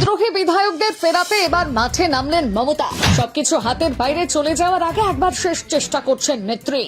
বিদ্রোহী বিধায়কদের ফেরাতে এবার মাঠে নামলেন মমতা। সবকিছু হাতের বাইরে চলে যাওয়ার আগে একবার শেষ চেষ্টা করছেন নেত্রী।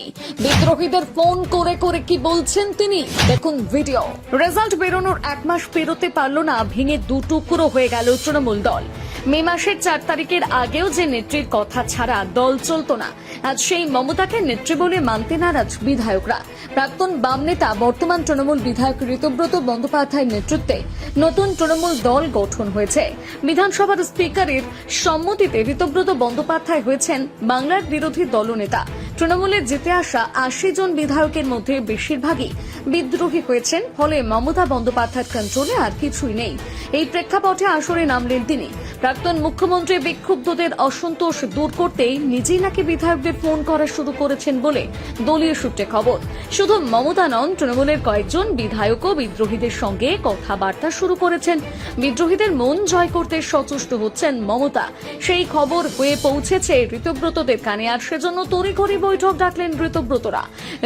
বিদ্রোহীদের ফোন করে করে কি বলছেন তিনি, দেখুন ভিডিও। রেজাল্ট বেরোনোর এক মাস পেরোতে পারলো না, ভেঙে দুটুকরো হয়ে গেল তৃণমূল দল। মে মাসের 4 তারিখের আগেও যে নেত্রীর কথা ছাড়া দল চলতো না, আজ সেই মমতাকে নেত্রী বলে মানতে নারাজ বিধায়করা। প্রাক্তন বাম নেতা বর্তমান তৃণমূল বিধায়ক ঋতব্রত বন্দ্যোপাধ্যায়ের নেতৃত্বে নতুন তৃণমূল দল গঠন হয়েছে। বিধানসভার স্পিকারের সম্মতিতে ঋতব্রত বন্দ্যোপাধ্যায় হয়েছেন বাংলার বিরোধী দলনেতা। তৃণমূলের জিতে আসা 80 জন বিধায়কের মধ্যে বেশিরভাগই বিদ্রোহী হয়েছেন, ফলে মমতা বন্দ্যোপাধ্যায়ের কন্ট্রোলে আর কিছুই নেই। এই প্রেক্ষাপটে আসরে নামলেন তিনি। প্রাক্তন মুখ্যমন্ত্রী বিক্ষুব্ধদের অসন্তোষ দূর করতেই নিজেই নাকি বিধায়কদের ফোন করা শুরু করেছেন বলে দলীয় সূত্রে খবর। শুধু মমতা নন, তৃণমূলের কয়েকজন বিধায়কও বিদ্রোহীদের সঙ্গে কথাবার্তা শুরু করেছেন। বিদ্রোহীদের মন জয় করতে সচেষ্ট হচ্ছেন মমতা। সেই খবর হয়ে পৌঁছেছে ঋতব্রতদের কানে, আর সেজন্য তড়িঘড়ি বৈঠক ডাকলেন ঋতব্রতরা।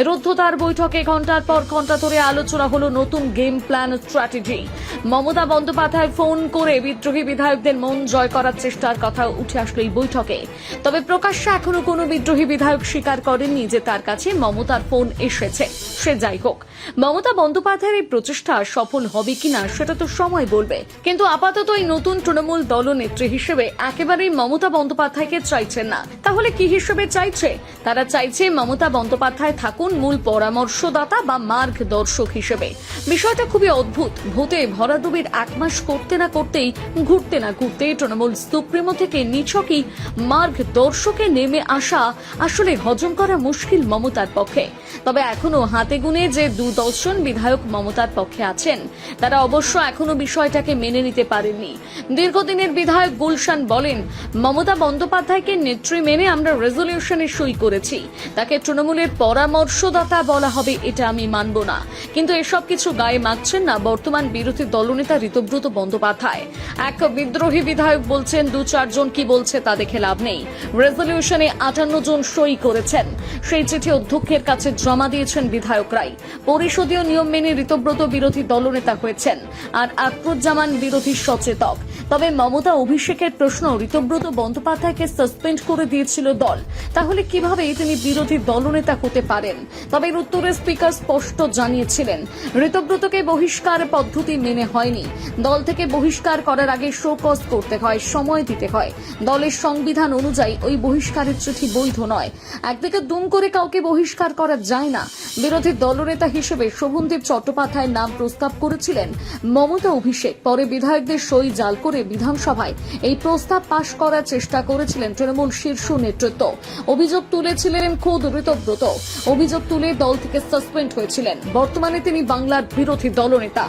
রুদ্ধতার বৈঠকে ঘণ্টার পর ঘণ্টা ধরে আলোচনা হলো নতুন game plan strategy. Mamata Bandyopadhyay phone করে বিদ্রোহী বিধায়কদের মন জয় করার চেষ্টার কথা উঠে আসলো এই বৈঠকে। তবে প্রকাশ্যে এখনো কোনো বিদ্রোহী বিধায়ক স্বীকার করেননি যে তার কাছে মমতার ফোন এসেছে। সে যাই হোক, মমতা বন্দ্যোপাধ্যায়ের এই প্রচেষ্টা সফল হবে কিনা সেটা তো সময় বলবে। কিন্তু আপাতত এই নতুন তৃণমূল দলনেত্রী হিসেবে একেবারেই মমতা বন্দ্যোপাধ্যায়কে চাইছেন না। তাহলে কি হিসেবে চাইছে? তারা চাইছে মমতা বন্দ্যোপাধ্যায় থাকুন মূল পরামর্শদাতা বা মার্গদর্শক হিসেবে। বিষয়টা খুবই অদ্ভুত। ভোটে ভরাডুবির 1 মাস করতে না করতেই ঘুরতে না ঘুরতে তৃণমূল সুপ্রিমো থেকে নিছকই মার্গদর্শকে নেমে আসা আসলে হজম করা মুশকিল মমতার পক্ষে। তবে এখনো হাতে গুনে যে 2-10 জন বিধায়ক মমতার পক্ষে আছেন, তারা অবশ্য এখনো বিষয়টাকে মেনে নিতে পারেননি। দীর্ঘদিনের বিধায়ক গুলশান বলেন, মমতা বন্দ্যোপাধ্যায়কে নেত্রী মেনে আমরা রেজলিউশনে সই করেছি। তাকে তৃণমূলের পরামর্শদাতা বলা হবে এটা আমি মানব না। কিন্তু এসব কিছু গায়ে মাখছেন না বর্তমান বিরোধী দলনেতা ঋতব্রত বন্দ্যোপাধ্যায়। এক বিদ্রোহী বিধায়ক বলছেন 2-4 জন কি বলছে তা দেখে লাভ নেই। রেজলিউশনে 58 জন সই করেছেন। সেই চিঠি অধ্যক্ষের কাছে জমা দিয়েছেন বিধায়করাই। পরিষদীয় নিয়ম মেনে ঋতব্রত বিরোধী দলনেতা হয়েছেন, আর আকরুজ্জামান বিরোধী সচেতক। তবে মমতা অভিষেকের প্রশ্ন, ঋতব্রত বন্দ্যোপাধ্যায়কে সাসপেন্ড করে দিয়েছিল দল, তাহলে কিভাবে তিনি বিরোধী দলনেতা হতে পারেন? তবে এর উত্তরে স্পিকার স্পষ্ট জানিয়েছিলেন, ঋতব্রতকে বহিষ্কার পদ্ধতি মেনে হয়নি। দল থেকে বহিষ্কার করার আগে শোকজ করতে হয়, সময় দিতে হয়। দলের সংবিধান অনুযায়ী ওই বহিষ্কারের চিঠি বৈধ নয়। একদিকে দুম করে কাউকে বহিষ্কার করা যায় না। বিরোধী দলনেতা হিসেবে শোভনদেব চট্টোপাধ্যায়ের নাম প্রস্তাব করেছিলেন মমতা অভিষেক। পরে বিধায়কদের সই জাল করে বিধানসভায় এই প্রস্তাব পাশ করার চেষ্টা করেছিলেন তৃণমূল শীর্ষ নেতৃত্ব। অভিযোগ তুলেছিলেন খোদ ঋতব্রত। অভিযোগ তুলে দল থেকে সাসপেন্ড হয়েছিলেন। বর্তমানে তিনি বাংলার বিরোধী দলনেতা।